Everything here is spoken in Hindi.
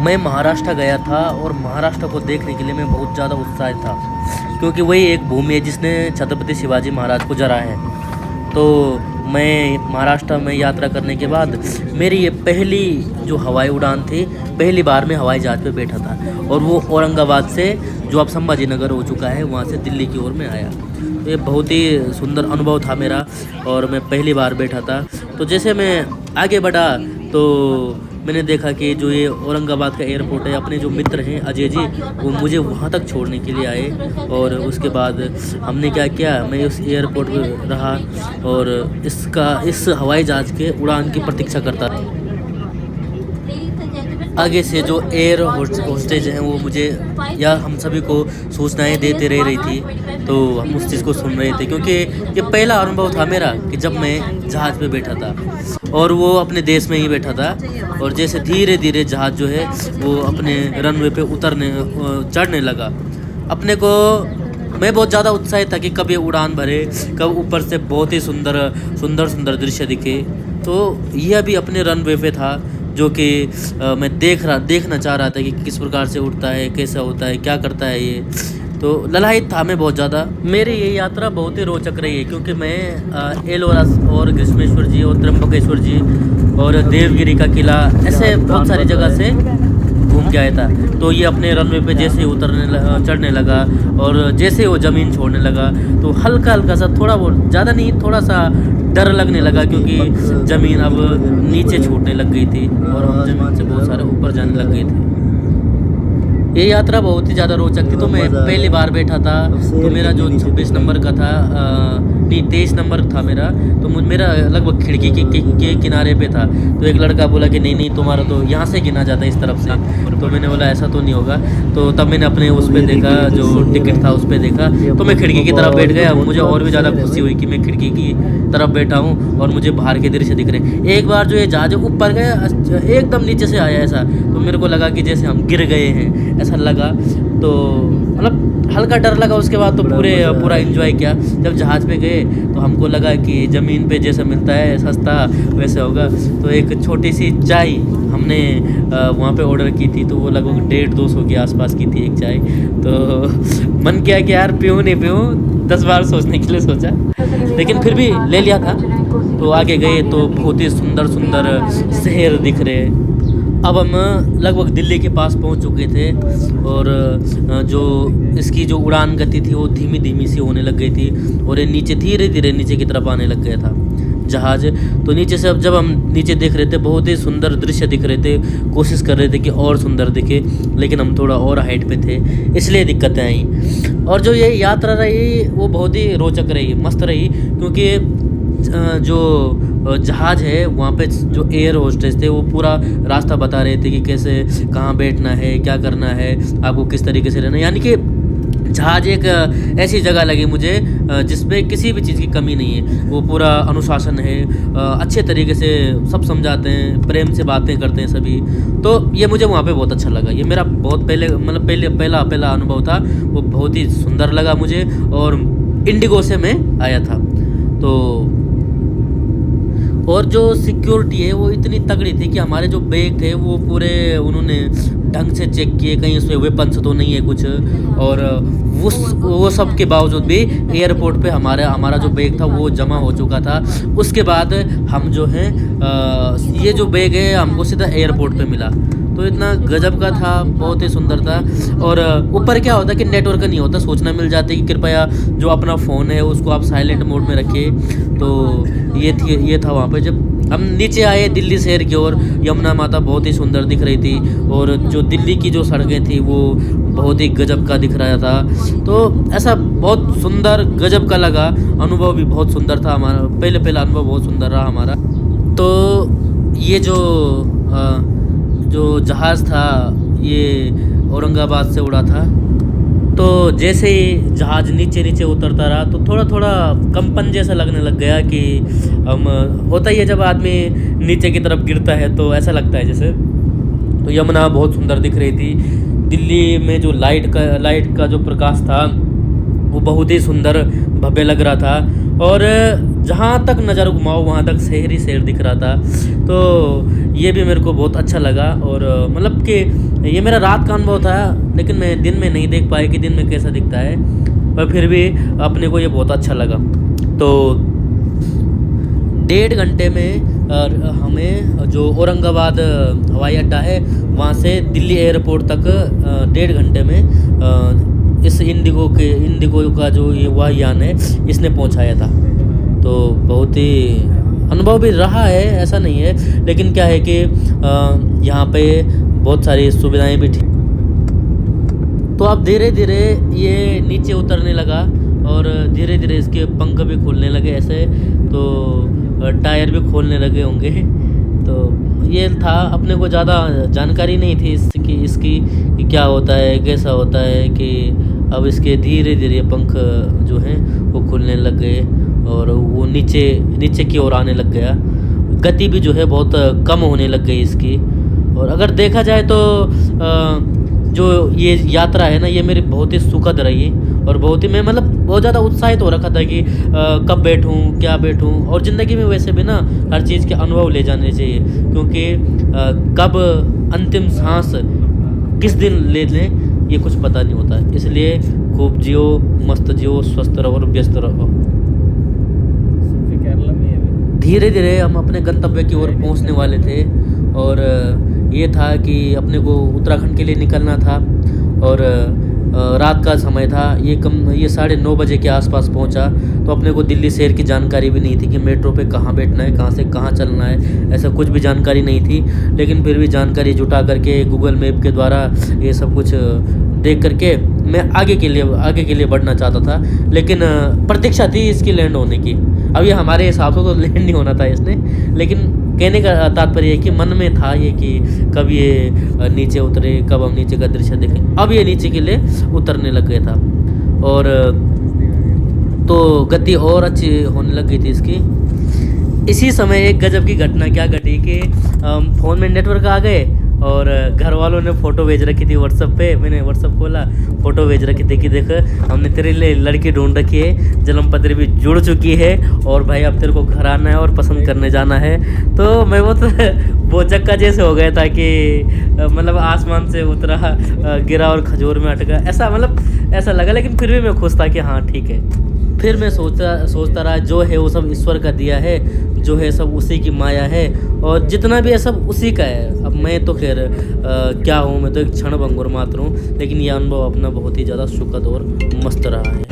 मैं महाराष्ट्र गया था और महाराष्ट्र को देखने के लिए मैं बहुत ज़्यादा उत्साहित था, क्योंकि वही एक भूमि है जिसने छत्रपति शिवाजी महाराज को जरा है। तो मैं महाराष्ट्र में यात्रा करने के बाद मेरी ये पहली जो हवाई उड़ान थी, पहली बार मैं हवाई जहाज़ पे बैठा था, और वो औरंगाबाद से जो अब संभाजी नगर हो चुका है वहाँ से दिल्ली की ओर में आया। तो ये बहुत ही सुंदर अनुभव था मेरा, और मैं पहली बार बैठा था। तो जैसे मैं आगे बढ़ा तो मैंने देखा कि जो ये औरंगाबाद का एयरपोर्ट है, अपने जो मित्र हैं अजय जी, वो मुझे वहाँ तक छोड़ने के लिए आए। और उसके बाद हमने क्या किया, मैं उस एयरपोर्ट पर रहा और इस हवाई जहाज़ के उड़ान की प्रतीक्षा करता था। आगे से जो एयर होस्टेज हैं वो मुझे या हम सभी को सूचनाएं देते रह रही थी, तो हम उस चीज़ को सुन रहे थे, क्योंकि ये पहला अनुभव था मेरा कि जब मैं जहाज़ पे बैठा था और वो अपने देश में ही बैठा था। और जैसे धीरे धीरे जहाज़ जो है वो अपने रनवे पे चढ़ने लगा, अपने को मैं बहुत ज़्यादा उत्साहित था कि कब ये उड़ान भरे, कब ऊपर से बहुत ही सुंदर दृश्य दिखे। तो यह भी अपने रनवे पे था, जो कि मैं देखना चाह रहा था कि किस प्रकार से उड़ता है, कैसा होता है, क्या करता है ये। तो ललायित था मैं बहुत ज़्यादा। मेरी ये यात्रा बहुत ही रोचक रही है, क्योंकि मैं एलोरा और ग्रीष्मेश्वर जी और त्र्यंबकेश्वर जी और देवगिरी का किला, ऐसे बहुत सारी जगह से घूम के आया था। तो ये अपने रनवे पे जैसे ही चढ़ने लगा और जैसे वो ज़मीन छोड़ने लगा तो हल्का सा, थोड़ा बहुत, ज़्यादा नहीं, थोड़ा सा डर लगने लगा, क्योंकि ज़मीन अब नीचे छूटने लग गई थी और हम ज़मीन से बहुत सारे ऊपर जाने लग गए थे। ये यात्रा बहुत ही ज़्यादा रोचक थी। तो मैं पहली बार बैठा था, तो मेरा जो 26 नंबर का था, नहीं 23 नंबर था मेरा, तो मेरा लगभग खिड़की के किनारे पे था। तो एक लड़का बोला कि नहीं तुम्हारा तो यहाँ से गिना जाता है इस तरफ से। तो मैंने बोला ऐसा तो नहीं होगा। तो तब मैंने अपने उस पर देखा, जो टिकट था उस पर देखा, तो मैं खिड़की की तरफ बैठ गया। मुझे और भी ज़्यादा खुशी हुई कि मैं खिड़की की तरफ बैठा हूँ और मुझे बाहर के दृश्य दिख रहे हैं। एक बार जो ये जहाज ऊपर गया, एकदम नीचे से आया ऐसा, तो मेरे को लगा कि जैसे हम गिर गए हैं, ऐसा लगा। तो मतलब हल्का डर लगा। उसके बाद तो पूरा एंजॉय किया। जब जहाज़ पे गए तो हमको लगा कि ज़मीन पे जैसा मिलता है सस्ता वैसे होगा। तो एक छोटी सी चाय हमने वहाँ पे ऑर्डर की थी, तो वो लगभग 150-200 के आसपास की थी एक चाय। तो मन किया कि यार पीऊँ नहीं पीऊँ, 10 बार सोचने के लिए सोचा, लेकिन फिर भी ले लिया था। तो आगे गए तो बहुत ही सुंदर शहर दिख रहे। अब हम लगभग दिल्ली के पास पहुंच चुके थे और जो इसकी जो उड़ान गति थी वो धीमी सी होने लग गई थी और ये धीरे धीरे नीचे की तरफ आने लग गया था जहाज़। तो नीचे से अब जब हम नीचे देख रहे थे, बहुत ही सुंदर दृश्य दिख रहे थे। कोशिश कर रहे थे कि और सुंदर दिखे, लेकिन हम थोड़ा और हाइट पे थे, इसलिए दिक्कतें आई। और जो ये यात्रा रही वो बहुत ही रोचक रही, मस्त रही, क्योंकि जो जहाज़ है वहाँ पे जो एयर होस्टेस थे वो पूरा रास्ता बता रहे थे कि कैसे, कहाँ बैठना है, क्या करना है, आपको किस तरीके से रहना है। यानी कि जहाज़ एक ऐसी जगह लगी मुझे जिसमें किसी भी चीज़ की कमी नहीं है। वो पूरा अनुशासन है, अच्छे तरीके से सब समझाते हैं, प्रेम से बातें करते हैं सभी। तो ये मुझे वहाँ पे बहुत अच्छा लगा। ये मेरा बहुत पहला अनुभव था। वो बहुत ही सुंदर लगा मुझे, और इंडिगो से मैं आया था। तो और जो सिक्योरिटी है वो इतनी तगड़ी थी कि हमारे जो बैग थे वो पूरे उन्होंने ढंग से चेक किए, कहीं उसमें वेपन्स तो नहीं है कुछ। और वो सब के बावजूद भी एयरपोर्ट पे हमारा जो बैग था वो जमा हो चुका था। उसके बाद हम जो है ये जो बैग है हमको सीधा एयरपोर्ट पे मिला। तो इतना गजब का था, बहुत ही सुंदर था। और ऊपर क्या होता है कि नेटवर्क नहीं होता, सूचना मिल जाती है कि कृपया जो अपना फ़ोन है उसको आप साइलेंट मोड में रखिए। तो ये था वहाँ पे। जब हम नीचे आए दिल्ली शहर की ओर, यमुना माता बहुत ही सुंदर दिख रही थी, और जो दिल्ली की जो सड़कें थी वो बहुत ही गजब का दिख रहा था। तो ऐसा बहुत सुंदर गजब का लगा। अनुभव भी बहुत सुंदर था हमारा, पहला अनुभव बहुत सुंदर रहा हमारा। तो ये जो जहाज़ था ये औरंगाबाद से उड़ा था। तो जैसे ही जहाज़ नीचे उतरता रहा तो थोड़ा कंपन जैसा लगने लग गया कि होता ही है जब आदमी नीचे की तरफ गिरता है तो ऐसा लगता है जैसे। तो यमुना बहुत सुंदर दिख रही थी। दिल्ली में जो लाइट का जो प्रकाश था वो बहुत ही सुंदर भव्य लग रहा था। और जहाँ तक नज़र घुमाओ वहाँ तक शहर ही शहर दिख रहा था। तो ये भी मेरे को बहुत अच्छा लगा। और मतलब कि ये मेरा रात का अनुभव था, लेकिन मैं दिन में नहीं देख पाया कि दिन में कैसा दिखता है, पर फिर भी अपने को ये बहुत अच्छा लगा। तो 1.5 घंटे में हमें जो औरंगाबाद हवाई अड्डा है वहाँ से दिल्ली एयरपोर्ट तक 1.5 घंटे में इस इंडिगो का जो ये वायुयान है इसने पहुँचाया था। तो बहुत ही अनुभव भी रहा है, ऐसा नहीं है, लेकिन क्या है कि यहाँ पे बहुत सारी सुविधाएं भी थी। तो अब धीरे धीरे ये नीचे उतरने लगा और धीरे धीरे इसके पंख भी खुलने लगे ऐसे, तो टायर भी खोलने लगे होंगे। तो ये था, अपने को ज़्यादा जानकारी नहीं थी इसकी कि क्या होता है, कैसा होता है, कि अब इसके धीरे धीरे पंख जो हैं वो खुलने लग गए और वो नीचे की ओर आने लग गया। गति भी जो है बहुत कम होने लग गई इसकी। और अगर देखा जाए तो जो ये यात्रा है ना, ये मेरी बहुत ही सुखद रही और बहुत ही मैं मतलब बहुत ज़्यादा उत्साहित हो रखा था कि कब बैठूं, क्या बैठूं। और ज़िंदगी में वैसे भी ना हर चीज़ के अनुभव ले जाने चाहिए, क्योंकि कब अंतिम सांस किस दिन ले लें ये कुछ पता नहीं होता है। इसलिए खूब जियो, मस्त जियो, स्वस्थ रहो और व्यस्त रहो। धीरे धीरे हम अपने गंतव्य की ओर पहुंचने वाले थे और ये था कि अपने को उत्तराखंड के लिए निकलना था और रात का समय था। ये 9:30 बजे के आसपास पहुंचा। तो अपने को दिल्ली शहर की जानकारी भी नहीं थी कि मेट्रो पे कहाँ बैठना है, कहाँ से कहाँ चलना है, ऐसा कुछ भी जानकारी नहीं थी। लेकिन फिर भी जानकारी जुटा करके गूगल मैप के द्वारा ये सब कुछ देख करके मैं आगे के लिए बढ़ना चाहता था। लेकिन प्रतीक्षा थी इसकी लैंड होने की। अब ये हमारे हिसाब से तो लैंड नहीं होना था इसने, लेकिन कहने का तात्पर्य है कि मन में था ये कि कब ये नीचे उतरे, कब हम नीचे का दृश्य देखें। अब ये नीचे के लिए उतरने लग गया था और तो गति और अच्छी होने लग गई थी इसकी। इसी समय एक गजब की घटना क्या घटी कि फ़ोन में नेटवर्क आ गए और घर वालों ने फ़ोटो भेज रखी थी व्हाट्सएप पे। मैंने व्हाट्सएप खोला, फ़ोटो भेज रखी थी कि देख हमने तेरे लिए लड़की ढूंढ रखी है, जन्म पत्री भी जुड़ चुकी है और भाई अब तेरे को घर आना है और पसंद करने जाना है। तो मैं वो चक्का जैसे हो गया था कि मतलब आसमान से उतरा, गिरा और खजूर में अटका, ऐसा लगा। लेकिन फिर भी मैं खुश था कि हाँ ठीक है। फिर मैं सोचता रहा जो है वो सब ईश्वर का दिया है, जो है सब उसी की माया है और जितना भी है सब उसी का है। अब मैं तो खैर क्या हूँ, मैं तो एक क्षणभंगुर मात्र हूँ, लेकिन यह अनुभव अपना बहुत ही ज़्यादा सुखद और मस्त रहा है।